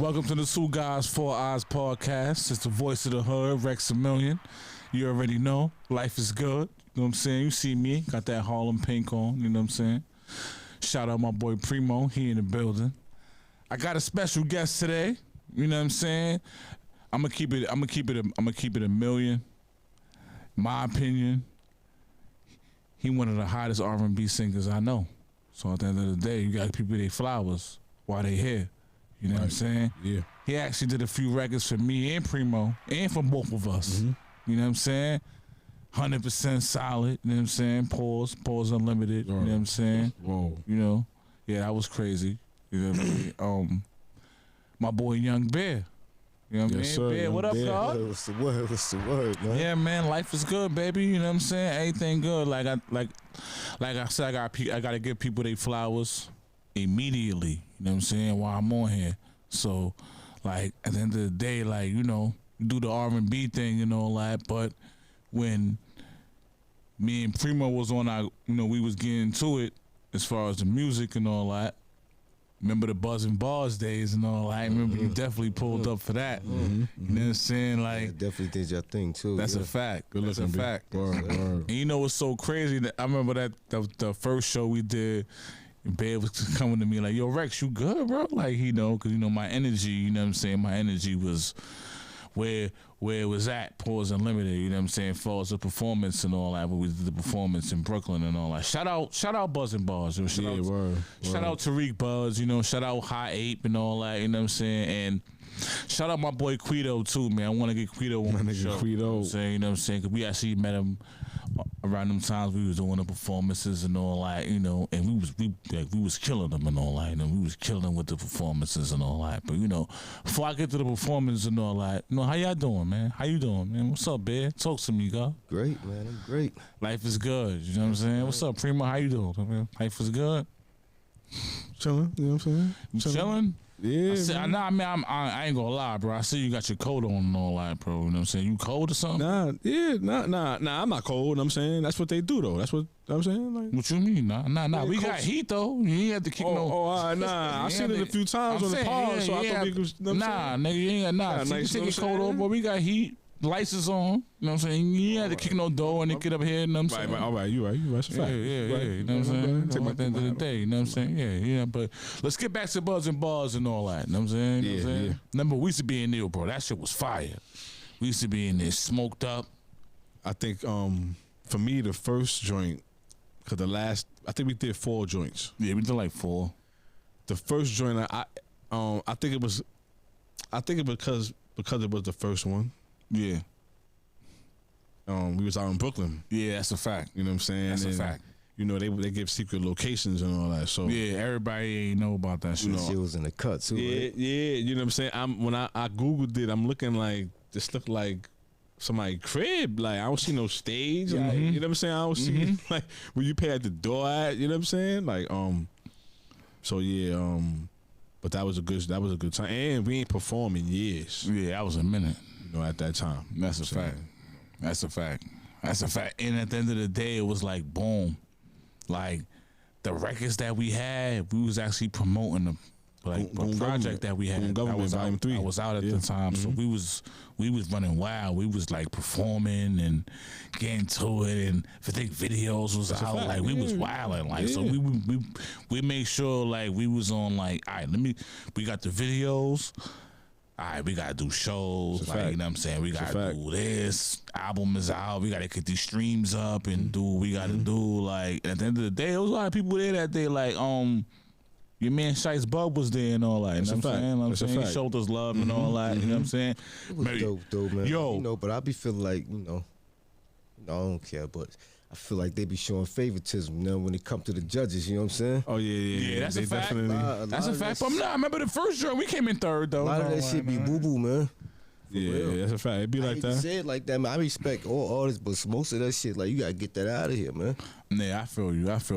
Welcome to the Two Guys, Four Eyes podcast. It's the voice of the hood, Rex a Million. You already know, life is good. You know what I'm saying? You see me, got that Harlem pink on, you know what I'm saying? Shout out my boy Primo, he in the building. I got a special guest today, you know what I'm saying? I'm gonna keep it a million. My opinion, he one of the hottest R&B singers I know. So at the end of the day, you got people they flowers while they here. You know what I'm saying? Yeah. He actually did a few records for me and Primo and for both of us. Mm-hmm. You know what I'm saying? 100% solid. You know what I'm saying? Pause unlimited. You know what I'm saying? Whoa. You know? Yeah, that was crazy. You know what I mean? My boy Young Bear. You know what I mean? Sir, Bear, what up, dog? What's the word? What's the word, man? Yeah, man, life is good, baby. You know what I'm saying? Everything good. Like I said, I gotta give people their flowers immediately. You know what I'm saying? While I'm on here. So, like, at the end of the day, like, you know, do the R&B thing and all that. But when me and Primo was on our, you know, we was getting to it as far as the music and all that. Remember the Budz and Bars days and all that. I remember you definitely pulled up for that. You know what I'm saying? Like, yeah, definitely did your thing too. That's a fact. Good that's a looking, fact. Word. And you know what's so crazy? That I remember that the first show we did, Bear was coming to me like, "Yo, Rex, you good, bro?" Like, you know, because you know my energy. You know what I'm saying? My energy was where it was at. Pause Unlimited. You know what I'm saying? Falls the performance and all that. But we did the performance in Brooklyn and all that. Shout out Budz and Bars. You know, shout out Tariq Buzz. You know, shout out High Ape and all that. You know what I'm saying? And shout out my boy Quito too, man. I want to get Quito on the show. Quito. You know what I'm saying? Because we actually met him around them times we was doing the performances and all that, you know, and we was killing them and all that, and we was killing them with the performances and all that. But you know, before I get to the performance and all that, you know, how y'all doing, man? How you doing, man? What's up, Bear? Talk to me, girl. Great, man. I'm great. Life is good. You know what I'm saying? What's up, Primo? How you doing, man? Life is good. Chilling, you know what I'm saying? You chilling? Yeah. I ain't gonna lie, bro. I see you got your coat on and all that, bro. You know what I'm saying? You cold or something? Nah. I'm not cold. You know what I'm saying, that's what they do though. That's what I'm saying. Like, what you mean? Nah. We got heat though. You ain't have to kick nah. I've seen it a few times on the pod, so I thought we was. You know nigga, you ain't got you take your coat off, but we got heat. Lights is on. You know what I'm saying? You ain't had to kick no door and then get up here. You know what I'm saying? Right. All right. You right. That's a fact. Yeah. You know what I'm saying? At the end of the day, you know what I'm saying? Yeah. But let's get back to Budz and Bars and all that. You know what I'm saying? Yeah. Remember, we used to be in there, bro. That shit was fire. We used to be in there smoked up. I think for me the first joint, cause I think we did 4 joints. Yeah, we did like 4. The first joint I think it because it was the first one. Yeah. We was out in Brooklyn. Yeah, that's a fact. You know what I'm saying? That's a fact. You know, they give secret locations and all that. So yeah, everybody ain't know about that shit. Shit was in the cut too. Yeah, right? yeah. You know what I'm saying? When I Googled it, I'm looking like this looked like somebody's crib. Like I don't see no stage. Like, you know what I'm saying? I don't see like where you pay at the door at. You know what I'm saying? Like So yeah, but that was a good time, and we ain't performed in years. Yeah, that was a minute. You know, at that time. That's a fact. That's a fact. And at the end of the day, it was like boom, like the records that we had, we was actually promoting them. Like a project that we had, I was out at the time, so we was running wild. We was like performing and getting to it, and I think videos was out. Like we was wilding, like so we made sure like we was on like, all right, we got the videos. All right, we gotta do shows, like, you know what I'm saying? We gotta do this. Album is out. We gotta get these streams up and do what we gotta do. Like at the end of the day, there was a lot of people there that day. Like your man Shice Bub was there and all that. You know what I'm saying? He showed us love and all that. You know what I'm saying? It was dope, though, man. You know, but I be feeling like, you know, I don't care, but I feel like they be showing favoritism, you know, when it come to the judges. You know what I'm saying? Oh yeah. That's a fact. That's a fact. But I remember the first joint we came in third though. A lot of that shit be boo boo, man. Yeah, that's a fact. It be like that. I say it like that, man. I respect all artists, but most of that shit, like, you gotta get that out of here, man. Yeah, I feel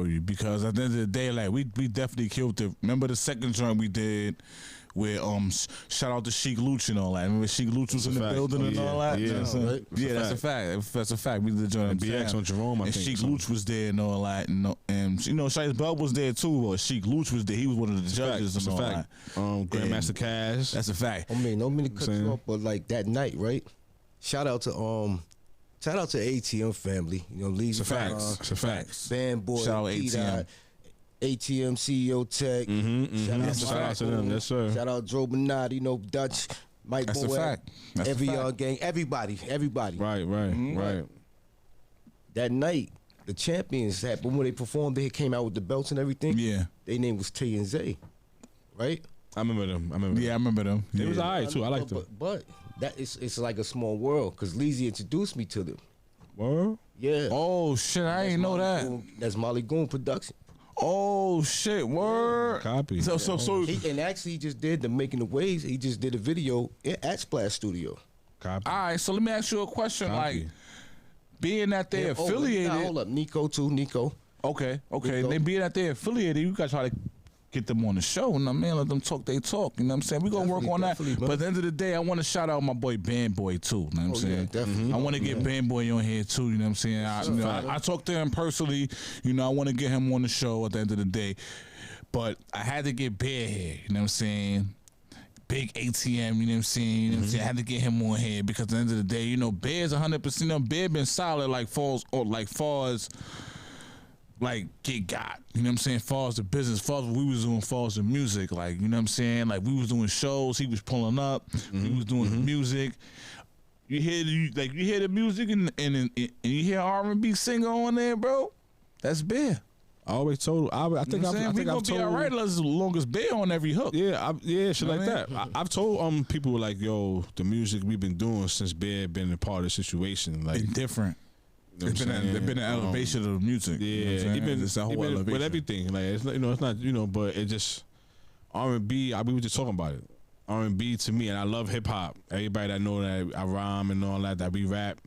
you. Because at the end of the day, like, we definitely killed it. Remember the second joint we did where shout out to Sheik Luch and all that. Remember Sheik Luch was in the building and all that. Yeah, that's a fact. That's a fact. We did the joint BX on Jerome, I and think. Sheik Luch was there and all that, and Shice Bell was there too. But Sheik Luch was there. He was one of the judges. That's and a all fact. that. Grandmaster Cash. That's a fact. I mean, don't mean to cut you off, but like that night, right? Shout out to ATM family. You know, Lee's It's a fact. It's a fact. Band Boy, Shout out ATM. ATM CEO Tech. Shout out to them. Yes, sir. Shout out Joe Bernard, you know, Dutch, Mike That's Boyd, a fact. That's every a fact. young gang, everybody. Right. That night, the champions had, but when they performed, they came out with the belts and everything. Yeah. Their name was Tay and Zay, right? I remember them. Yeah, I remember them. It was alright too. I liked them. But that it's like a small world because Leezy introduced me to them. Word? Yeah. Oh shit, I ain't know that. That's Molly Goon production. Oh shit, word. Copy. So And actually, he just did the Making the Waves. He just did a video at Splash Studio. Copy. all right, so let me ask you a question. Copy. Like, being that they affiliated. Hold up, Nico too. Nico. Okay. Nico. They being that they affiliated, you gotta try to get them on the show. You know what I mean? Let them talk they talk. You know what I'm saying? We're gonna work on that. Definitely, But at the end of the day, I want to shout out my boy Band Boy too. You know what I'm saying? Yeah, definitely. I want to get Band Boy on here too. You know what I'm saying? I talked to him personally. You know, I want to get him on the show at the end of the day. But I had to get Bear here. You know what I'm saying? Big ATM, you know what I'm saying? You know what I'm saying? I had to get him on here because at the end of the day, you know, Bear's 100%. You know, Bear been solid like far as like get got. You know what I'm saying? Far as the business, far as what we was doing, far as the music. Like, you know what I'm saying? Like we was doing shows, he was pulling up, we was doing the music. You hear the music and you hear R&B singer on there, bro. That's Bear. I always told. I think we gonna I've be told. all right as long as Bear on every hook. Yeah, shit You know like what I that. I've told people like, yo, the music we've been doing since Bear been a part of the situation, like It's different. you know what I'm saying? It's been an elevation of the music. Yeah, you know what I'm saying? even It's a whole elevation. with everything. Like it's not, it's not, but it just R&B. We were just talking about it. R&B to me, and I love hip hop. Everybody that know that I rhyme and all that we rap,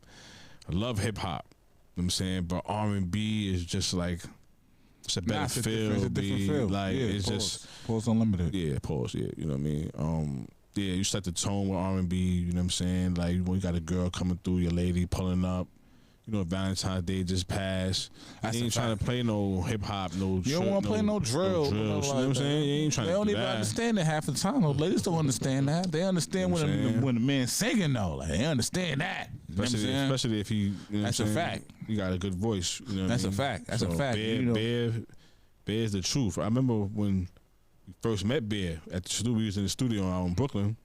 I love hip hop. You know what I'm saying, but R&B is just like. It's a better feel. It's a different feel. Like yeah, it's pause. just Pause Unlimited. Yeah, pause. Yeah, you know what I mean. Yeah, you set the tone with R&B. You know what I'm saying? Like when you got a girl coming through, your lady pulling up. You know, Valentine's Day just passed. You ain't trying to play no hip hop, no. You don't want to play no drill. You know what I'm saying? You ain't trying they to. don't do even that. understand it half the time. Those ladies don't understand that. They understand You know what I'm saying? when the man's singing though. Like they understand that. You know what I'm saying? Especially if he. You know That's what a I'm saying? fact. You got a good voice. You know what That's I a mean? fact. That's a fact. Bear, You know- Bear's the truth. I remember when we first met Bear at the studio. We was in the studio out in Brooklyn,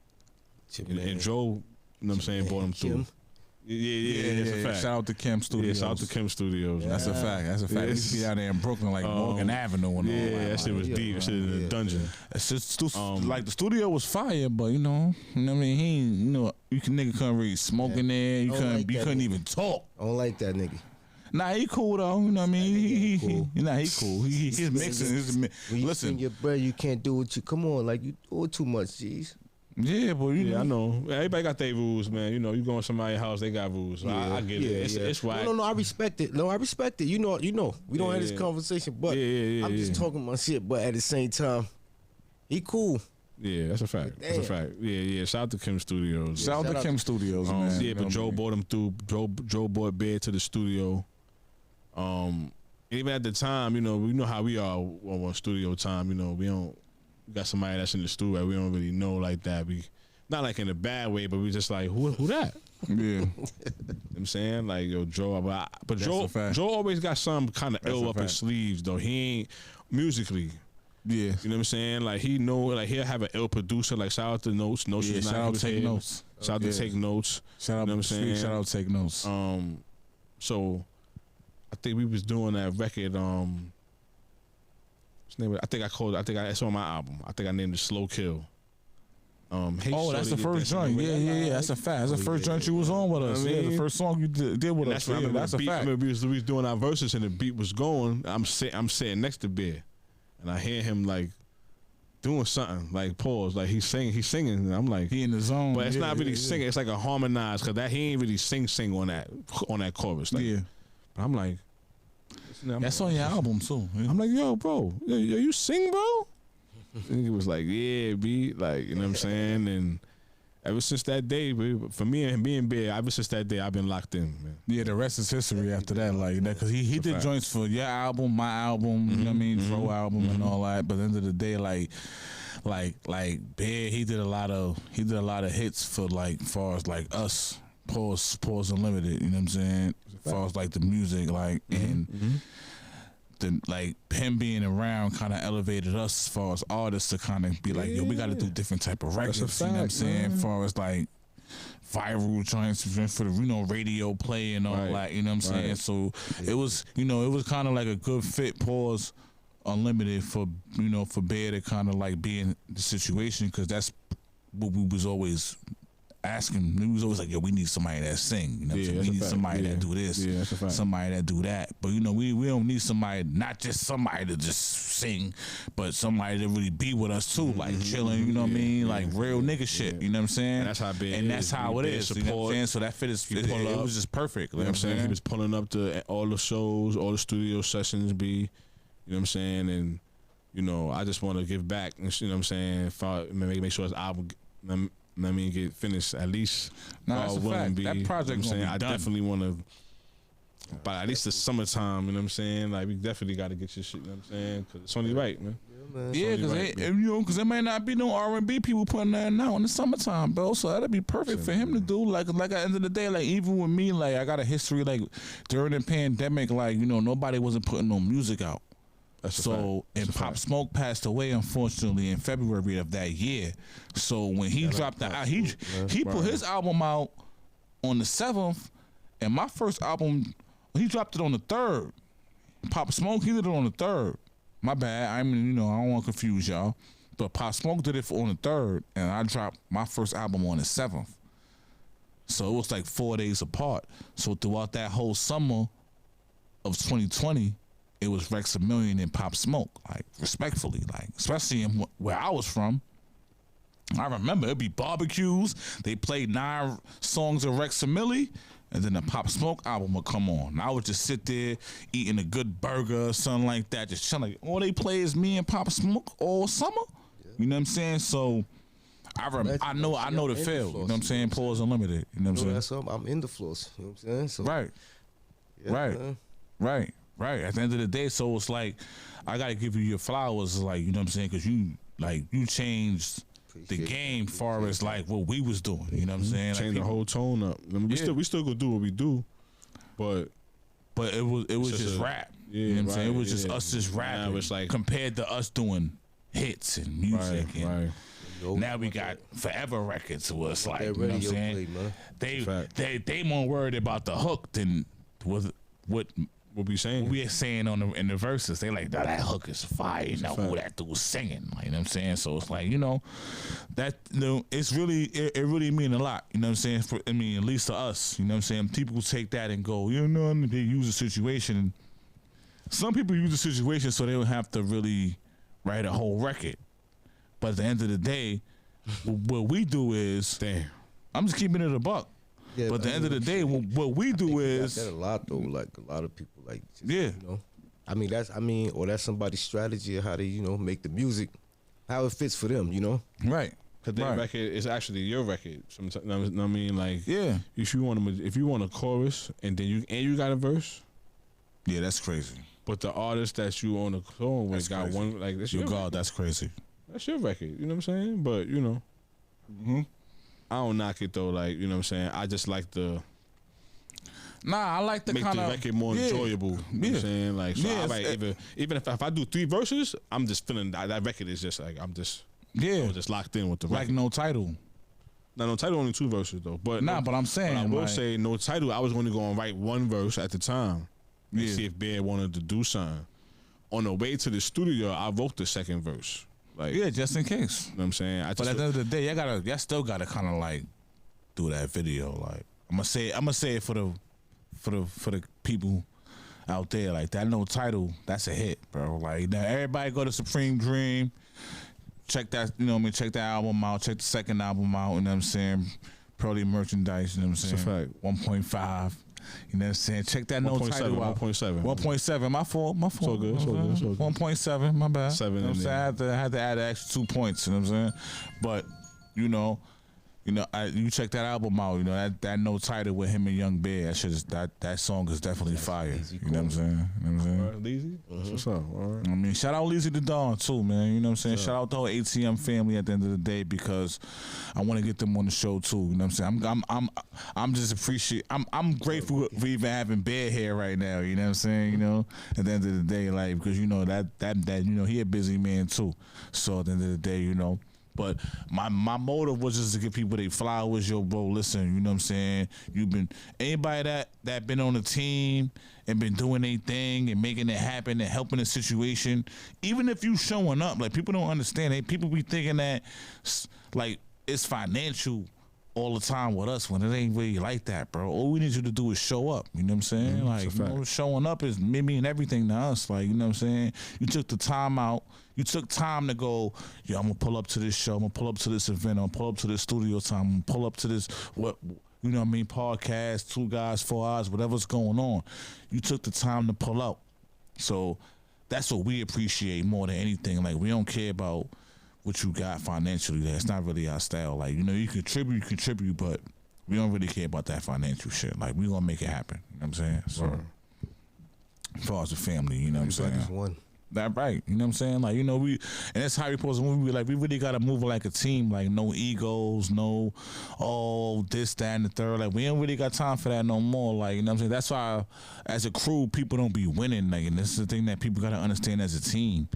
and Joe, you know what I'm saying, brought him through. Yeah, that's a fact. Shout out to Kim Studios. Yeah, shout out to Kim Studios. That's a fact. That's a fact. We used to be out there in Brooklyn, like Morgan Avenue and all that. Yeah, that shit was deep. That shit in the dungeon. It's just like the studio was fire, but you know what I mean. He, ain't, you know, nigga couldn't really smoke in there. You couldn't even talk. I don't like that nigga. Nah, he cool though. You know what I mean? He cool. He's mixing. When you Listen, sing your bread, you can't do what you. Come on, like you do it too much, jeez. yeah, but you know. I know. Everybody got their rules, man. You know, you go in somebody's house, they got rules. So I get it. It's right. No, I respect it. No, I respect it. You know. We don't have this conversation, but I'm just talking my shit. But at the same time, he cool. Yeah, that's a fact. That's a fact. Yeah. Shout out to Kim Studios. Shout out to Kim Studios, man. Yeah, but Joe brought him through. Joe brought Bear to the studio. Even at the time, you know how we are on studio time. You know, we got somebody that's in the studio. We don't really know like that. We not like in a bad way, but we just like who that? Yeah, you know what I'm saying, like, yo, Joe. But Joe always got some kind of ill up his sleeves though. He ain't musically. Yeah, you know what I'm saying. Like he know, like he'll have an ill producer. Like shout out to Notes. Notes is shout out Take Notes. Shout out to Take Notes. Shout out, you know what I'm saying. Shout out Take Notes. So I think we was doing that record. I think it's on my album. I think I named it Slow Kill. That's the first joint. Yeah. That's a fact. That's the first joint you was on with us. Yeah, the first song you did with us. That's a fact. I remember we was doing our verses and the beat was going. I'm sitting next to Bear, and I hear him like doing something, like pause, like he's singing, and I'm like, he in the zone. But it's not really singing. It's like a harmonized, because he ain't really sing on that chorus. Like, yeah. But I'm like, that's on your album too. Yeah. I'm like, yo, bro, you sing, bro? Nigga was like, yeah, B, like, you know what I'm saying? And ever since that day, for me and being Bear, ever since that day, I've been locked in, man. Yeah, the rest is history after that, like that, because he did joints for your album, my album, you know what I mean, Fro album and all that. But at the end of the day, like Bear, he did a lot of hits for like, far as like us, Pause Unlimited, you know what I'm saying? As far as like the music, like and. The, like him being around kind of elevated us as far as artists to kind of be like, yo, we got to do different type of records. That's a you know what I'm fact, saying? man. As far as like viral joints for the radio play and all that. You know what I'm saying? So it was kind of like a good fit. Pause Unlimited for Bear to kind of like be in the situation, because that's what we was always asking. He was always like, yo, we need somebody that sing. You know what I'm saying? We need somebody that do this, somebody that do that. But we don't need somebody, not just somebody to just sing, but somebody to really be with us too, like chilling, you know what I mean? Like real nigga shit, you know what I'm saying? And that's how big and that's how it is. You know what I'm saying? So that fit is it was just perfect. You know what I'm saying? He was pulling up to all the shows, all the studio sessions, you know what I'm saying? And, I just want to give back, you know what I'm saying? Make sure his album, get finished at least. That's a fact. That project, you know what I'm saying? I definitely want to, but at least the summertime, you know what I'm saying? Like, we definitely got to get your shit, you know what I'm saying? Because it's only right, man. Yeah, because there might not be no R&B people putting that out in the summertime, bro. So that'd be perfect for him to do. Like at the end of the day, like even with me, like I got a history, like during the pandemic, like nobody wasn't putting no music out. Pop Smoke passed away, unfortunately, in February of that year. So when he dropped he put his album out on the 7th, and my first album, he dropped it on the 3rd. Pop Smoke, he did it on the 3rd. My bad. I don't want to confuse y'all, but Pop Smoke did it on the 3rd, and I dropped my first album on the 7th. So it was like 4 days apart. So throughout that whole summer of 2020. It was Rex a Million and Pop Smoke, like respectfully, like especially in where I was from. I remember it'd be barbecues. They played 9 songs of Rex a Millie, and then the Pop Smoke album would come on. And I would just sit there eating a good burger or something like that, just chilling. All they play is me and Pop Smoke all summer. Yeah. You know what I'm saying? So I know the feel. You know what I'm saying? Pause Unlimited. You know what I'm saying? I'm in the floors. You know what I'm saying? So, right. At the end of the day, so it's like I gotta give you your flowers, like, you know what I'm saying? Because you changed the game far as like what we was doing. You know what I'm saying? Change the whole tone up. I mean, we still gonna do what we do, but it was just rap. Yeah, you know what I'm saying? It was just us just rapping. Now it's like compared to us doing hits and music. Now we got Forever Records, so it's like, you know what I'm saying? They more worried about the hook than what we saying. We are saying in the verses. They like, that hook is fire. Who that dude was singing. Like, you know what I'm saying? So it's like, that it's really it really mean a lot. You know what I'm saying? At least to us. You know what I'm saying? People take that and go, they use a situation. Some people use a situation so they don't have to really write a whole record. But at the end of the day, what we do is, I'm just keeping it a buck. Yeah, but at the end of the day, what we do is that a lot though. Like a lot of people, like that's that's somebody's strategy of how they make the music, how it fits for them. Right. Because their record is actually your record. Sometimes, I mean, like, yeah. If you want a chorus and then you got a verse, yeah, that's crazy. But the artist that you on the song with got crazy. One, like, that's your God. That's crazy. That's your record. You know what I'm saying? But Mm-hmm. I don't knock it though, like, you know what I'm saying? I just like the I like the make kind the record more enjoyable. You know what I'm saying? Like, so even if I do 3 verses, I'm just feeling that record is just like I'm just locked in with the record. Like No Title. No Title only 2 verses though. But but I'm saying I will say No Title, I was only going to write 1 verse at the time. And see if Bear wanted to do something. On the way to the studio, I wrote the 2nd verse. Like, just in case. You know what I'm saying? But at the end of the day, y'all still gotta kind of like do that video. Like, I'm gonna say it for the people out there. Like, that No Title, that's a hit, bro. Like, now everybody go to Supreme Dream, check that. Check that album out. Check the 2nd album out. You know what I'm saying? Pearly merchandise, you know what I'm saying? It's a fact. 1.5. You know what I'm saying? Check that no title out. 1.7. 1.7. My fault. So good. 1.7. My bad. 7 You know what I'm saying? I had to add an extra 2 points. You know what I'm saying? But you check that album out. You know that no title with him and Young Bear. That song is definitely fire. You know what I'm saying? You know what I'm saying? All right, Leezy? What's up? All right. I mean, shout out Leezy the Dawn too, man. You know what I'm saying? Shout out the whole ATM family at the end of the day because I want to get them on the show too. You know what I'm saying? I'm just appreciate. I'm grateful for even having Bear here right now. You know what I'm saying? You know, at the end of the day, like because you know that he a busy man too. So at the end of the day, you know. But my motive was just to give people their flowers. Yo, bro, listen, you know what I'm saying? You've been, anybody that been on the team and been doing their thing and making it happen and helping the situation, even if you showing up, like people don't understand. People be thinking that like it's financial all the time with us when it ain't really like that, bro. All we need you to do is show up. You know what I'm saying? Like, showing up is mean everything to us. Like, you know what I'm saying? You took the time out. You took time to go, yo, I'm going to pull up to this show. I'm going to pull up to this event. I'm going to pull up to this studio time. I'm going to pull up to this, you know what I mean, podcast, 2 guys, 4 hours, whatever's going on. You took the time to pull out. So that's what we appreciate more than anything. Like, we don't care about what you got financially. That's not really our style. Like, you know, you contribute, but we don't really care about that financial shit. Like, we gonna make it happen. You know what I'm saying? So, as far as the family, you know what I'm saying? One. That right. You know what I'm saying? Like, you know, and that's how we supposed to move. We really got to move like a team. Like, no egos, no, this, that, and the third. Like, we ain't really got time for that no more. Like, you know what I'm saying? That's why, as a crew, people don't be winning. Like, and this is the thing that people got to understand as a team.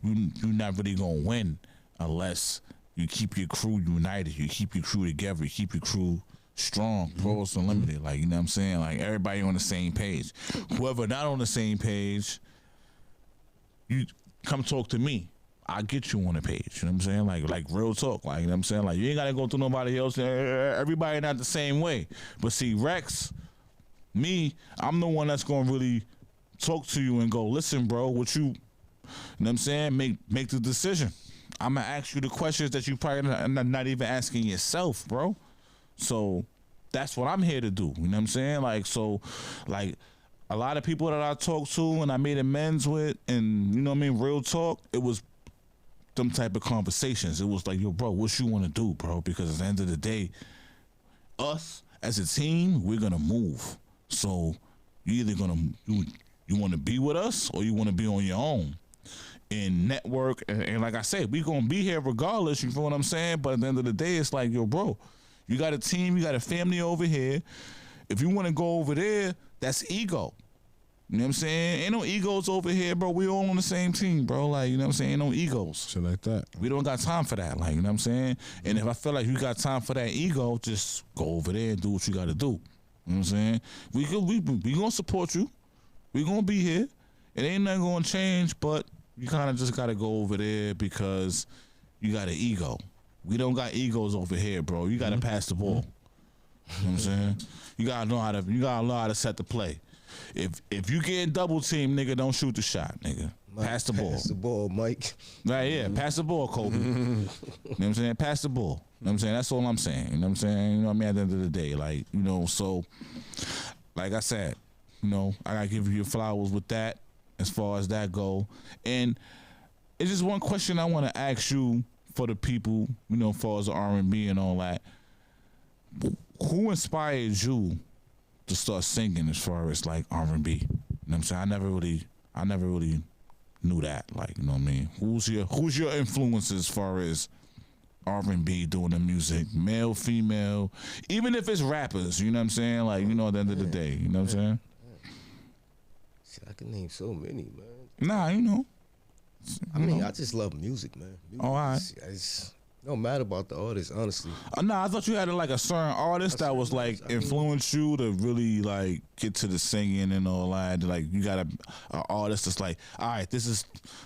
You're not really going to win unless you keep your crew united, you keep your crew together, you keep your crew strong, Pros Unlimited. Like, you know what I'm saying? Like, everybody on the same page. Whoever not on the same page, you come talk to me. I'll get you on the page. You know what I'm saying? Like real talk. Like, you know what I'm saying? Like, you ain't got to go through nobody else. Everybody not the same way. But see, Rex, me, I'm the one that's going to really talk to you and go, listen, bro, what you know what I'm saying? Make the decision. I'm going to ask you the questions that you probably not even asking yourself, bro. So that's what I'm here to do. You know what I'm saying? Like, so, like, a lot of people that I talked to and I made amends with and, you know what I mean, real talk, it was them type of conversations. It was like, yo, bro, what you want to do, bro? Because at the end of the day, us as a team, we're going to move. So you either going to, you want to be with us or you want to be on your own. In network, and like I said, we gonna be here regardless, you feel what I'm saying? But at the end of the day, it's like, yo, bro, you got a team, you got a family over here. If you want to go over there, that's ego. You know what I'm saying? Ain't no egos over here, bro. We all on the same team, bro. Like, you know what I'm saying? Ain't no egos. Shit like that. We don't got time for that. Like, you know what I'm saying? And if I feel like you got time for that ego, just go over there and do what you got to do. You know what I'm saying? We gonna support you. We gonna be here. It ain't nothing gonna change, but you kind of just got to go over there because you got an ego. We don't got egos over here, bro. You got to pass the ball. You know what I'm saying? You got to know how to set the play. If you getting double team, nigga, don't shoot the shot, nigga. Pass the ball. Pass the ball, Mike. Right, yeah. Pass the ball, Kobe. You know what I'm saying? Pass the ball. You know what I'm saying? That's all I'm saying. You know what I'm saying? You know what I mean? At the end of the day, like, you know, so, like I said, you know, I got to give you your flowers with that. As far as that go, and it's just one question I want to ask you for the people, you know, as far as the R&B and all that. Who inspired you to start singing as far as like R&B? You know what I'm saying? I never really knew that. Like, you know what I mean? Who's your influence as far as R&B doing the music, male, female, even if it's rappers? You know what I'm saying? Like, you know, at the end of the day, you know what I'm saying? I can name so many, man. Nah, you know. I mean, I just love music, man. Music, all right. It's no matter about the artist, honestly. Nah, I thought you had like a certain artist that was like influenced you to really like get to the singing and all that. Like, you got an artist that's like, all right, this is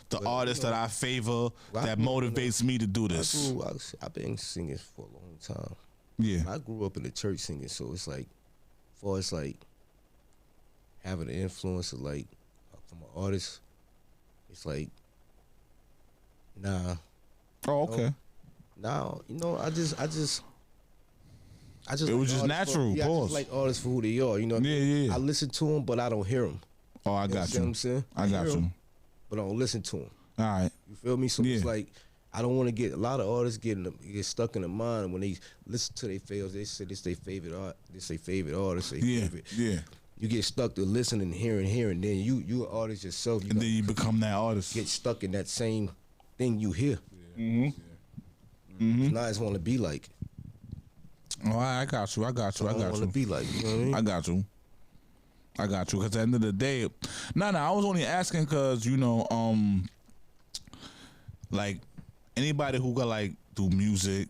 the artist that I favor that motivates me to do this. I've been singing for a long time. Yeah. I grew up in the church singing, so it's like, as far as like having the influence of like from an artist, it's like, nah. Oh, okay. Now, you know, I just it was just natural. I just like artists for who they are. You know what I mean? Yeah. I listen to them, but I don't hear them. Oh, I got you. What I'm saying? I got you. But I don't listen to them. All right. You feel me? So it's like, I don't want to get, a lot of artists get stuck in the mind, and when they listen to their fails, they say this their favorite art, this their favorite artist, their favorite. Yeah. You get stuck to listening, hearing, then you an artist yourself. And then you become that artist. Get stuck in that same thing you hear. Yeah. Now I just want to be like. Oh, I got you. I want to be like, you know what I mean? I got you. Because at the end of the day, I was only asking because, like, anybody who got, like, do music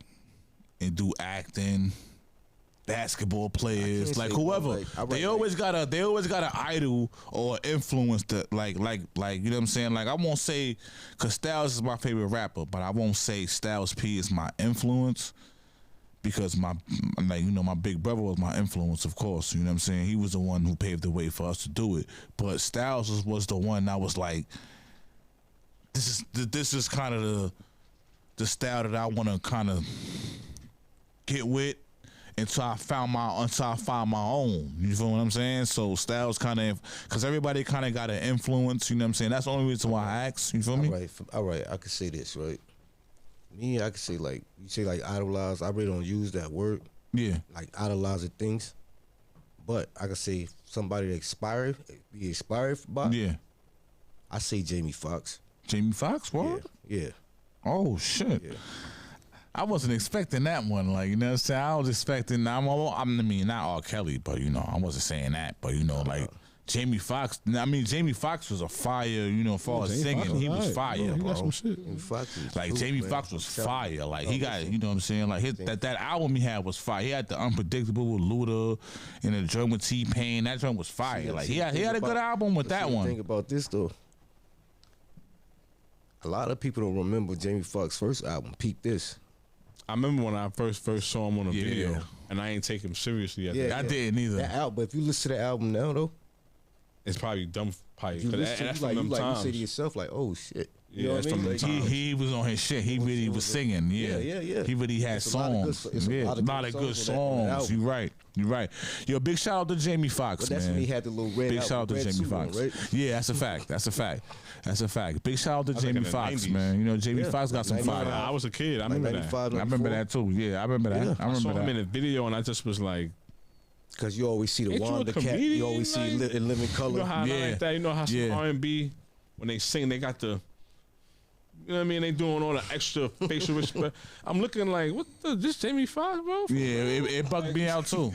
and do acting, basketball players, like whoever, they always got an idol or influence that, like, you know what I'm saying? Like, I won't say, because Styles is my favorite rapper, but I won't say Styles P is my influence. Because my big brother was my influence, of course. You know what I'm saying? He was the one who paved the way for us to do it. But Styles was the one that was like, this is kind of the style that I want to kind of get with until I find my own. You feel what I'm saying? So Styles kind of, because everybody kind of got an influence. You know what I'm saying? That's the only reason why I asked. You feel me? All right. I could say this, right? Me, I could say, like, you say, like, idolize. I really don't use that word. Yeah. Like, idolizing things. But I could say somebody that be inspired by. Yeah. I say Jamie Foxx. Jamie Foxx? What? Yeah. Oh, shit. Yeah. I wasn't expecting that one. Like, you know what I'm saying? I was expecting, not R. Kelly, but, I wasn't saying that. But, like, Jamie Foxx. Jamie Foxx was a fire, as far as singing. He was fire, bro. Got some shit. Jamie Foxx was fire. Like, he got, you know what I'm saying? Like, that album he had was fire. He had the Unpredictable with Luda and the joint with T-Pain. That joint was fire. Like, he had a good album with that one. Think about this, though. A lot of people don't remember Jamie Foxx's first album, Peep This. I remember when I first saw him on a video, and I ain't take him seriously. I didn't either. That album, but if you listen to the album now, though, it's probably dumb. Probably you say to yourself, like, oh shit. You know what I mean? He was on his shit. He really was singing. Yeah. He really had songs. A lot of good songs. You're right. Yo, big shout out to Jamie Foxx, man. That's when he had the little red. Big shout out to Jamie Foxx. Right? Yeah, that's a fact. Big shout out to Jamie Foxx, man. Jamie Foxx got some fire. I was a kid. I remember that. I remember that too. Yeah, I remember that. I saw him in a video, and I just was like. Because you always see the Wanda Cat. You always see in living color. You know how like that? You know how some R&B, when they sing, they got the, you know what I mean? They doing all the extra facial respect. I'm looking like, what this Jamie Foxx, bro? Yeah, it bugged me out too.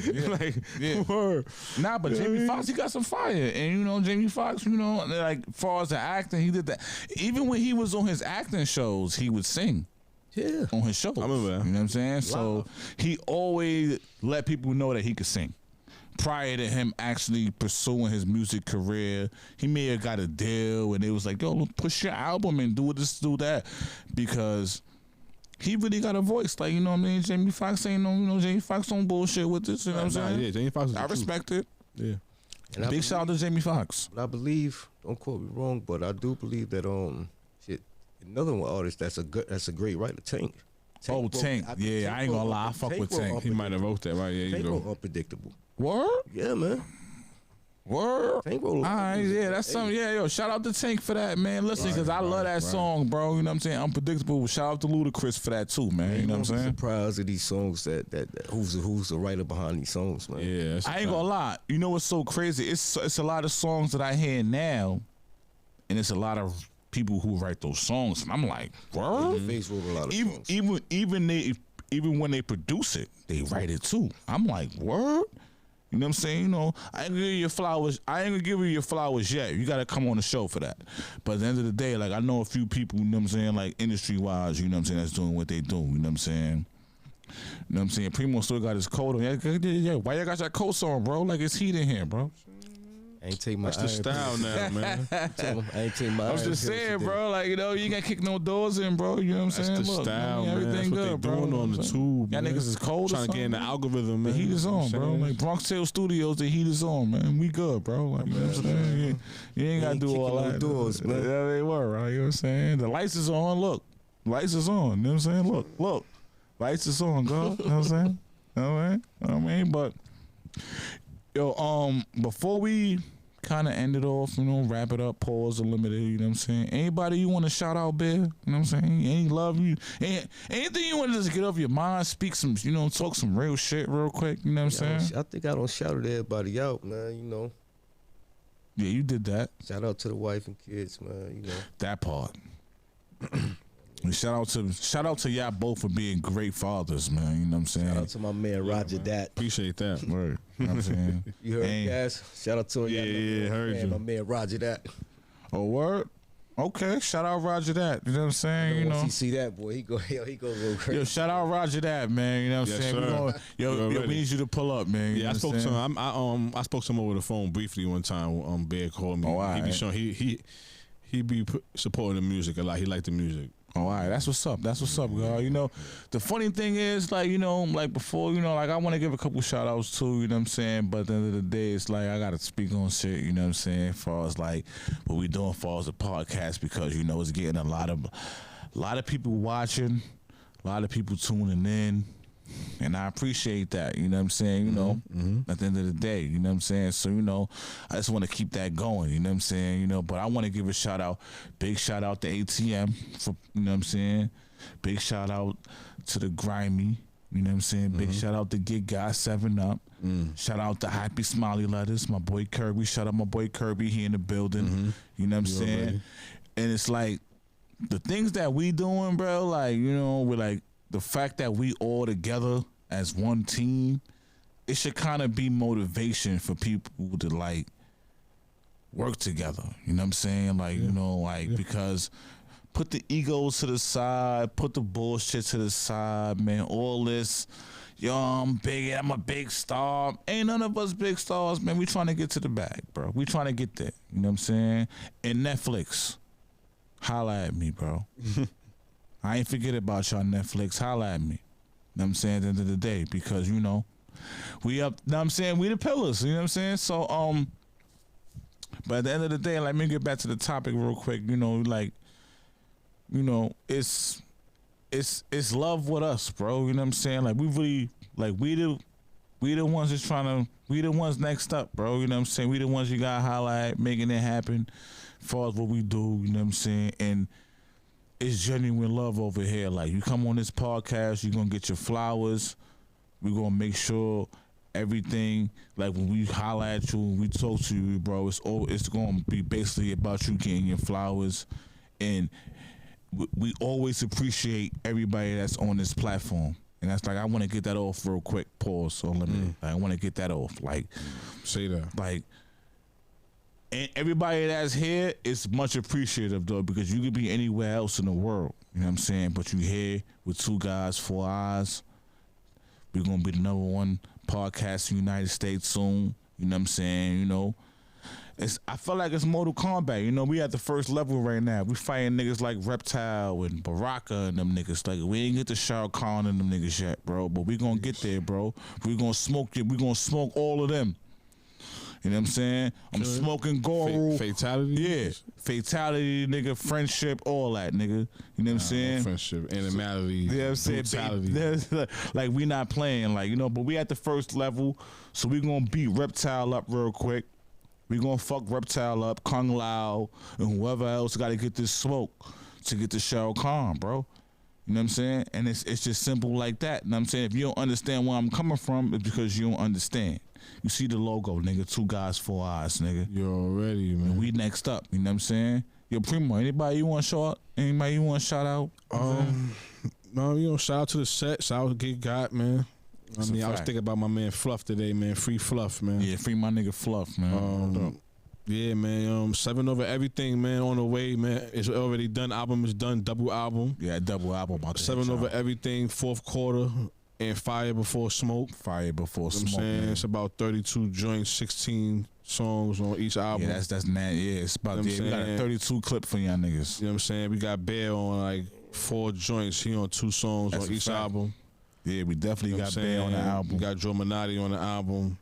Word. Nah, but Jamie Foxx, he got some fire. And, Jamie Foxx, like, as far as the acting, he did that. Even when he was on his acting shows, he would sing. Yeah. On his show. I remember that. You know what I'm saying? Wow. So he always let people know that he could sing. Prior to him actually pursuing his music career, he may have got a deal and it was like, yo, push your album and do this, do that. Because he really got a voice. Like, you know what I mean? Jamie Foxx ain't Jamie Foxx don't bullshit with this. You know what I'm saying? Yeah, Jamie Foxx. I respect it. Yeah. And big shout out to Jamie Foxx. I believe, don't quote me wrong, but I do believe that another one artist that's a great writer, Tank. Tank. Yeah, I ain't gonna lie. I fuck with Tank. He might have wrote that, right? Yeah, Tank wrote Unpredictable. Word? Yeah, man. Word? Tank wrote. All right, yeah, that's something. Yeah, yo, shout out to Tank for that, man. Listen, because I love that song, bro. You know what I'm saying? Unpredictable. Shout out to Ludacris for that too, man. You know what I'm saying? Surprised at these songs that who's the writer behind these songs, man. Yeah, I ain't gonna lie. You know what's so crazy? It's a lot of songs that I hear now, and it's a lot of people who write those songs, and I'm like, word? Face wrote a lot of songs. Even when they produce it, they write it too. I'm like, word? You know what I'm saying? I ain't gonna give you your flowers. I ain't gonna give you your flowers yet. You gotta come on the show for that. But at the end of the day, like, I know a few people, you know what I'm saying, like, industry wise, you know what I'm saying, that's doing what they do. You know what I'm saying? You know what I'm saying? Primo still got his coat on. Yeah, why you got your coats on, bro? Like, it's heat in here, bro. I ain't take my That's the style now, man. I ain't take my. I was just saying, bro. Like, you ain't got to kick no doors in, bro. You know what I'm saying? That's the style, man. Everything That's what good, they bro. doing on the tube, y'all niggas is cold. Trying to get in the algorithm, man. The heat is on, bro. Like Bronx Tale Studios, the heat is on, man. We good, bro. Like, you know what I'm saying? You ain't got to do all that. Doors, man. Yeah, they were, right? You know what I'm saying? The lights is on. Look, lights is on. You know what I'm saying? Look. Lights is on, girl. You know what I'm saying? All right. But yo, before we kind of end it off, wrap it up, pause, unlimited, you know what I'm saying? Anybody you want to shout out, Bear? You know what I'm saying? Any love you? Anything you want to just get off your mind, speak some, talk some real shit real quick, you know what I'm saying? I think I don't shouted everybody out, man, Yeah, you did that. Shout out to the wife and kids, man, That part. And shout out to y'all both for being great fathers, man. You know what I'm saying? Shout out to my man Roger Dat. Appreciate that. Word. You know what I'm saying? You heard guys? Shout out to him. Yeah, heard you. My man Roger Dat. Oh, word? Okay, shout out Roger Dat. You know what I'm saying? Once he see that, boy, he go real crazy. Yo, shout out Roger Dat, man. You know what I'm saying? We need you to pull up, man. Yeah, I spoke to him. I spoke to him over the phone briefly one time. Bear called me. Oh, he be showing he be supporting the music a lot. He liked the music. Oh, all right, that's what's up. That's what's up, girl. The funny thing is, before, I want to give a couple shout outs too, you know what I'm saying? But at the end of the day, it's like I got to speak on shit, you know what I'm saying? As far as what we doing as far as the podcast, because, it's getting a lot of people watching, a lot of people tuning in. And I appreciate that, you know what I'm saying? At the end of the day, you know what I'm saying? So, I just want to keep that going, you know what I'm saying? But I want to give a shout out, big shout out to ATM for, you know what I'm saying? Big shout out to the Grimy, you know what I'm saying? Big shout out to Get Guy 7 Up. Shout out to Happy Smiley Letters, my boy Kirby. Shout out my boy Kirby here in the building, you know what I'm saying? Already. And it's the things that we doing, bro, we're the fact that we all together as one team, it should kind of be motivation for people to work together. You know what I'm saying? Because put the egos to the side, put the bullshit to the side, man. All this, I'm big, I'm a big star. Ain't none of us big stars, man. We trying to get to the bag, bro. We trying to get there. You know what I'm saying? And Netflix, holla at me, bro. I ain't forget about y'all Netflix. Holla at me. You know what I'm saying? At the end of the day. Because, we up, you know what I'm saying? We the pillars. You know what I'm saying? So, but at the end of the day, let me get back to the topic real quick. It's love with us, bro. You know what I'm saying? We really, we the ones that's trying to, we the ones next up, bro. You know what I'm saying? We the ones you got to holla at, making it happen as far as what we do. You know what I'm saying? And it's genuine love over here. You come on this podcast, you're going to get your flowers. We're going to make sure everything, when we holler at you, we talk to you, bro, it's going to be basically about you getting your flowers. And we always appreciate everybody that's on this platform. And that's I want to get that off real quick. Pause. So I want to get that off. Say that. And everybody that's here is much appreciative, though, because you could be anywhere else in the world. You know what I'm saying? But you here with 2 guys, 4 eyes. We're going to be the #1 podcast in the United States soon. You know what I'm saying? I feel like it's Mortal Kombat. We at the first level right now. We fighting niggas like Reptile and Baraka and them niggas. We ain't get to Shao Kahn and them niggas yet, bro. But we going to get there, bro. We going to smoke it. We going to smoke all of them. You know what I'm saying? I'm smoking Goro. Fatality? Yeah. Fatality, nigga, friendship, all that, nigga. You know what I'm saying? Friendship, animality, you know what I'm saying? Brutality. We not playing, but we at the first level, so we gonna beat Reptile up real quick. We gonna fuck Reptile up, Kung Lao, and whoever else gotta get this smoke to get to Shao Kahn, bro. You know what I'm saying? And it's just simple like that. You know what I'm saying? If you don't understand where I'm coming from, it's because you don't understand. You see the logo, nigga. 2 guys, 4 eyes, nigga. You already, man. And we next up. You know what I'm saying? Yo, Primo, anybody you want to shout out? Anybody you want to shout out? No, shout out to the set. Shout out to Get Got, man. I was thinking about my man Fluff today, man. Free Fluff, man. Yeah, free my nigga Fluff, man. Yeah, man. 7 Over Everything, man. On the way, man. It's already done. Album is done. Double album. Yeah, double album. 7 Over Everything. 4th quarter. And Fire Before Smoke. Fire Before Smoke. You know what I'm saying? It's about 32 joints, 16 songs on each album. Yeah, that's mad. Yeah, it's about we got a 32 clip for y'all niggas. You know what I'm saying? We got Bear on 4 joints. He on 2 songs on each album. Yeah, we definitely got Bear on the album. We got Joe Minotti on the album.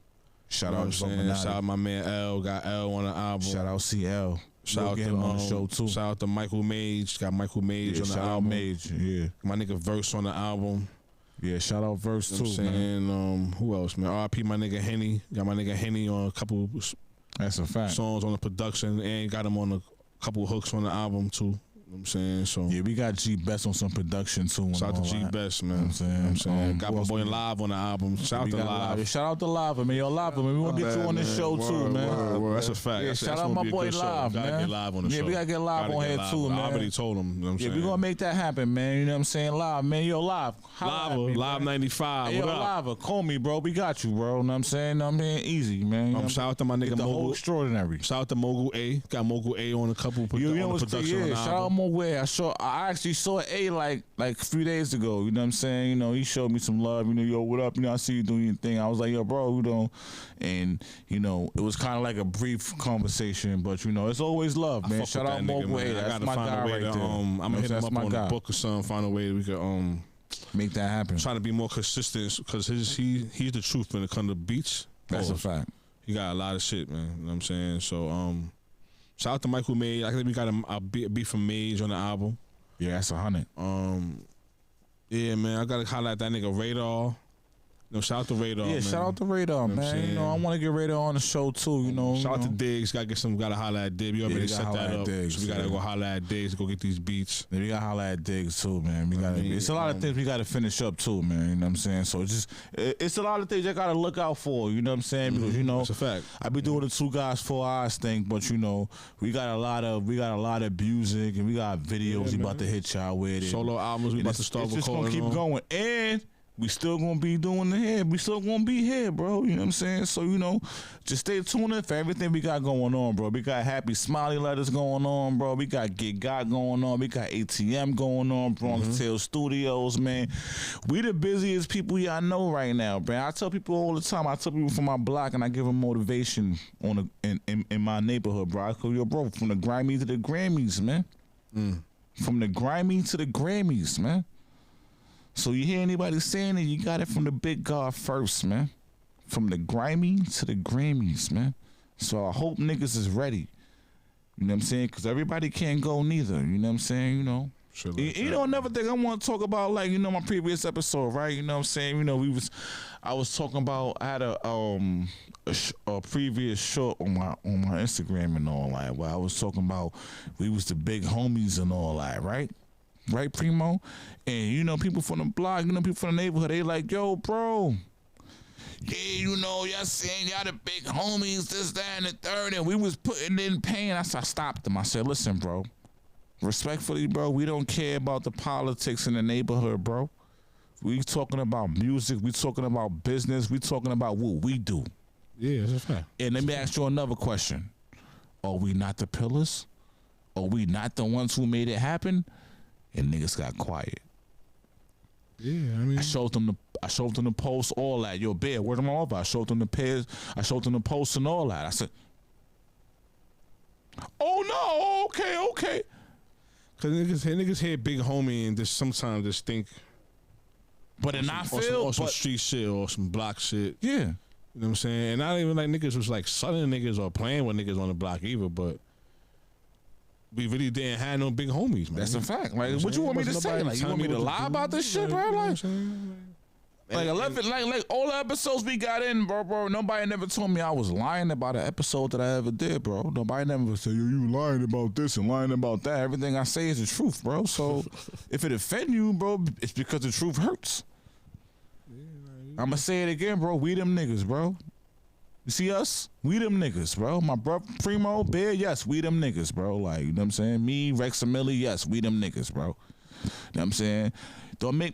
Shout out Joe Minotti. Shout out my man L. Got L on the album. Shout out CL. Shout out to him on the show too. Shout out to Michael Mage. Got Michael Mage on the album. Mage, yeah. My nigga Verse on the album. Yeah, shout out Verse too, man. Who else, man? R.I.P. my nigga Henny. Got my nigga Henny on a couple. That's a fact. Songs on the production, and got him on a couple hooks on the album too. You know what I'm saying? So yeah, we got G Best on some production too. Shout out to G Best, man. You know what I'm saying? Got my boy Live on the album. Shout out to Live. Shout out to Live, man. Yo, Live, man. We want to get you on this show too, man. Word. That's a fact. Yeah, shout out my boy Live, man. Gotta get Live on the show. Yeah, we gotta get Live on here too, man. I already told him. You know what I'm saying? Yeah, we gonna make that happen, man. You know what I'm saying? Live, man. Yo, Live. Live 95. Hey, yo, Live, call me, bro. We got you, bro. You know what I'm saying? I'm being easy, man. Shout out to my nigga the Mogul. whole extraordinary. Shout out to Mogul A. Got Mogul A on a couple on the production on the shout out Mogul A. I actually saw A like a few days ago. You know what I'm saying? You know, he showed me some love. You know, yo, what up? You know, I see you doing your thing. I was like, yo, bro, you know, and you know, it was kind of like a brief conversation, but you know, it's always love, man. Shout out Mogul A. That's my guy right there. I'm gonna hit him up on the book or something. Find a way we could make that happen. Trying to be more consistent because he's the truth when it comes to beats. That's a fact. He got a lot of shit, man. You know what I'm saying? So shout out to Michael Mage. I think we got a beat from Mage on the album. Yeah, that's 100. Yeah, man, I gotta highlight that nigga Radar. You know, shout out to Radar. Yeah, man. shout out to Radar, you know man. You know, I want to get Radar on the show too. You know, shout out to Diggs. Gotta holler at Diggs. You already set that up. Diggs, so we gotta go holler at Diggs to go get these beats. Yeah, we gotta holler at Diggs too, man. We gotta. It's a lot of things we gotta finish up too, man. You know what I'm saying? So it's a lot of things I gotta look out for. You know what I'm saying? Because you know, that's a fact. I be doing the 2 guys 4 eyes thing, but you know, we got a lot of music and we got videos we about to hit y'all with. Solo albums we about to start recording. It's just gonna keep going and. We still gonna be doing the here. We still gonna be here, bro. You know what I'm saying? So, you know, just stay tuned in for everything we got going on, bro. We got Happy Smiley Letters going on, bro. We got Get Got going on. We got ATM going on, Bronx Tale Studios, man. We the busiest people y'all know right now, bro. I tell people all the time. I tell people from my block and I give them motivation in my neighborhood, bro. I call yo, bro, from the grimy to the Grammys, man. From the grimy to the Grammys, man. So you hear anybody saying it, you got it from the big God first, man. From the grimy to the Grammys, man. So I hope niggas is ready. You know what I'm saying? Because everybody can't go neither. You know what I'm saying? You know. Sure, you know, another thing I want to talk about, like, you know, my previous episode, right? You know what I'm saying? You know, I was talking about, I had a previous short on my Instagram and all that, where I was talking about we was the big homies and all that, right? Right, Primo? And, you know, people from the block, you know, people from the neighborhood, they like, yo, bro, yeah, you know, y'all saying y'all the big homies, this, that, and the third, and we was putting in pain. I stopped them. I said, listen, bro, respectfully, bro, we don't care about the politics in the neighborhood, bro. We talking about music. We talking about business. We talking about what we do. Yeah, that's a fact. And let me ask you another question. Are we not the pillars? Are we not the ones who made it happen? And niggas got quiet. Yeah, I mean, I showed them the post, all that. Yo, Bear, where's my over? I showed them the pairs. I showed them the posts and all that. I said, oh no, okay. Cause niggas hear big homie and just sometimes just think. But in I feel or some street shit or some block shit. Yeah. You know what I'm saying? And not even like niggas was like southern niggas or playing with niggas on the block either, but we really didn't have no big homies, man. That's a fact. Like, what you want me to say? Like, you want me to lie about this shit, bro? Like 11, like all the episodes we got in, bro. Nobody never told me I was lying about an episode that I ever did, bro. Nobody never said, yo, you lying about this and lying about that. Everything I say is the truth, bro. So if it offend you, bro, it's because the truth hurts. I'ma say it again, bro. We them niggas, bro. You see us? We them niggas, bro. My brother Primo, Bear, yes, we them niggas, bro. Like, you know what I'm saying? Me, Rex and Millie, yes, we them niggas, bro. You know what I'm saying?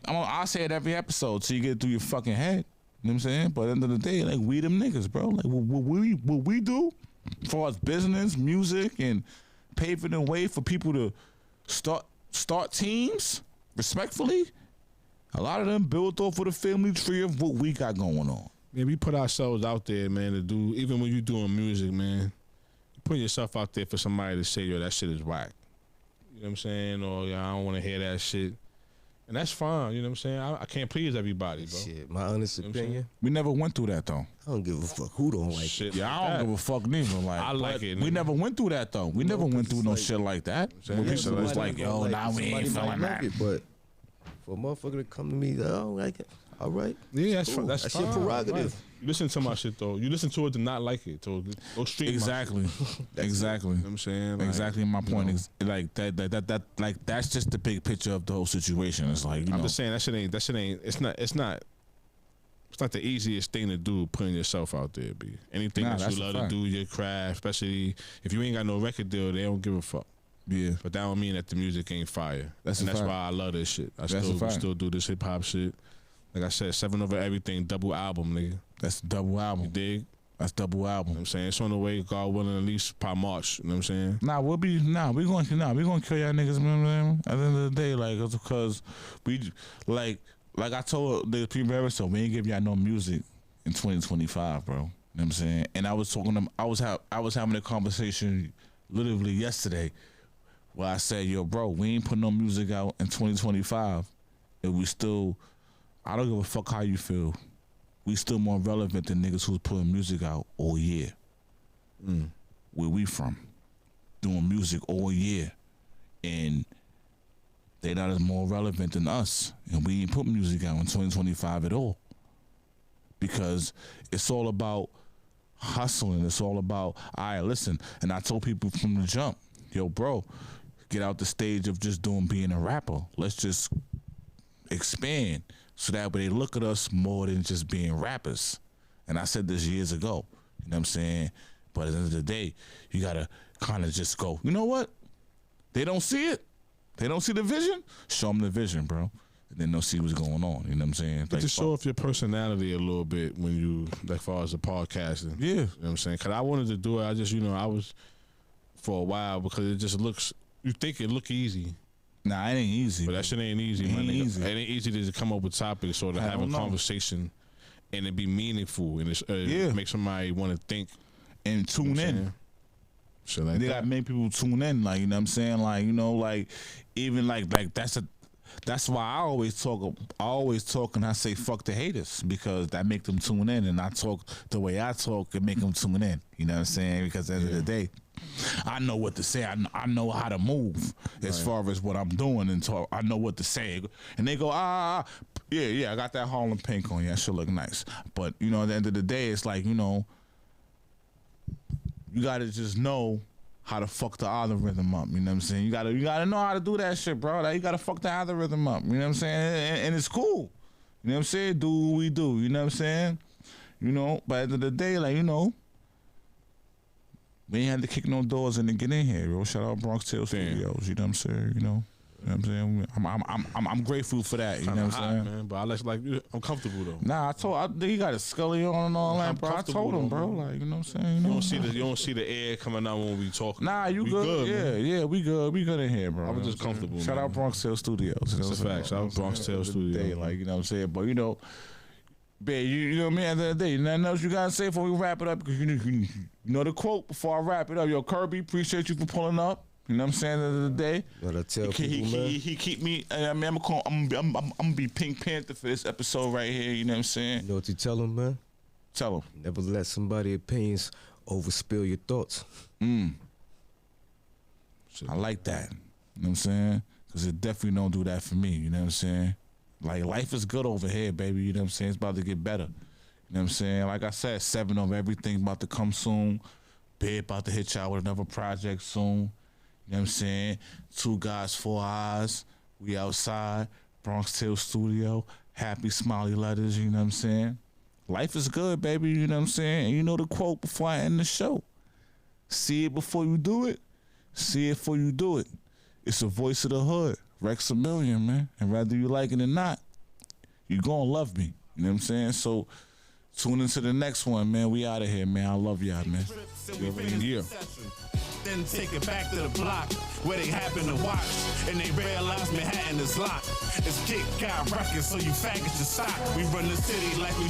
I'll say it every episode till you get it through your fucking head. You know what I'm saying? But at the end of the day, like, we them niggas, bro. Like, what we do as far as business, music, and paving the way for people to start teams, respectfully, a lot of them built off of the family tree of what we got going on. Yeah, we put ourselves out there, man, to do, even when you doing music, man, you put yourself out there for somebody to say, yo, that shit is whack. You know what I'm saying? Or, yeah, I don't want to hear that shit. And that's fine, you know what I'm saying? I can't please everybody, bro. Shit, my honest opinion. We never went through that, though. I don't give a fuck who don't like shit. it. Yeah, I don't give a fuck neither. Like, I like it. We never went through that, though. We never went through no shit like that. When people was like, yo, now we ain't feeling that. But For a motherfucker to come to me, oh, like it. All right. Yeah, that's your prerogative. Right. You listen to my shit though. You listen to it to not like it. So go stream. Exactly. You Exactly. know what I'm saying? Like, exactly my point. Like that like that's just the big picture of the whole situation. It's like I'm just saying that shit ain't. It's not the easiest thing to do, putting yourself out there, B. Anything that you love to do, your craft, especially if you ain't got no record deal, they don't give a fuck. Yeah. But that don't mean that the music ain't fire. That's why I love this shit. I still do this hip hop shit. Like I said, 7 Over Everything, double album, nigga. That's double album. You dig? That's double album. You know what I'm saying? It's on the way, God willing, at least by March. You know what I'm saying? We're gonna kill y'all niggas, man. At the end of the day, like, because we, like I told the people, so we ain't give y'all no music in 2025, bro. You know what I'm saying? And I was talking to them, I was having a conversation literally yesterday where I said, yo, bro, we ain't put no music out in 2025, and we still, I don't give a fuck how you feel. We still more relevant than niggas who's putting music out all year. Where we from? Doing music all year. And they not as more relevant than us. And we ain't put music out in 2025 at all. Because it's all about hustling. It's all about, all right, listen. And I told people from the jump, yo, bro, get out the stage of just being a rapper. Let's just expand. So that way they look at us more than just being rappers. And I said this years ago. You know what I'm saying? But at the end of the day, you got to kind of just go, you know what? They don't see it. They don't see the vision. Show them the vision, bro. And then they'll see what's going on. You know what I'm saying? But to show off your personality a little bit when you, like far as the podcasting. Yeah. You know what I'm saying? Because I wanted to do it. I just, I was for a while because it just looks, you think it look easy. Nah, it ain't easy. But that shit ain't easy, man. It ain't easy to come up with topics or to have a conversation and it be meaningful and make somebody want to think. And tune in. Shit like they got many people tune in, like, you know what I'm saying? Like, like, even like that's why I always talk and I say fuck the haters, because that make them tune in, and I talk the way I talk and make them tune in. You know what I'm saying? Because at the end of the day, I know what to say. I know how to move as far as what I'm doing and talk. I know what to say. And they go, yeah, I got that Harlem pink on. Yeah, that shit look nice. But, at the end of the day, it's like, you got to just know how to fuck the algorithm up. You know what I'm saying? You gotta know how to do that shit, bro. Like, you gotta fuck the algorithm up. You know what I'm saying? And it's cool. You know what I'm saying? Do what we do. You know what I'm saying? But at the end of the day, like, we ain't had to kick no doors in to get in here, bro. Shout out Bronx Tale Studios. You know what I'm saying? You know what I'm saying? I'm grateful for that. You know what I'm saying? Man, but I'm comfortable though. Nah, he got a scully on and all that, bro. I told him, bro. Like, you know what I'm saying? You don't see the air coming out when we talking. Nah, we good. Yeah, we good. We good in here, bro. I was just comfortable. Shout out Bronx Tale Studios. That's a fact. Shout out Bronx Tale Studios. Like, you know what I'm saying? But babe, you know what I mean? At the end of the day, nothing else you gotta say before we wrap it up? Because you know the quote before I wrap it up. Yo, Kirby, appreciate you for pulling up. You know what I'm saying? At the end of the day, gotta tell people, man. He keep me. I mean, I'm gonna be Pink Panther for this episode right here. You know what I'm saying? You know what you tell him, man? Tell him. Never let somebody's opinions overspill your thoughts. I like that. You know what I'm saying? Because it definitely don't do that for me. You know what I'm saying? Like, life is good over here, baby. You know what I'm saying? It's about to get better. You know what I'm saying? Like I said, 7 Over Everything about to come soon. Big about to hit y'all with another project soon. You know what I'm saying? 2 Guys, 4 Eyes. We outside. Bronx Tale Studio. Happy smiley letters. You know what I'm saying? Life is good, baby. You know what I'm saying? And you know the quote before I end the show. See it before you do it. See it before you do it. It's the voice of the hood. Rex a Million, man. And whether you like it or not, you gonna love me. You know what I'm saying? So tune into the next one, man. We out of here, man. I love y'all, man. Yeah. Then take it back to the block where they happen to watch, and they realize Manhattan is locked. It's Kick Out Records, so you faggots should stop. We run the city like we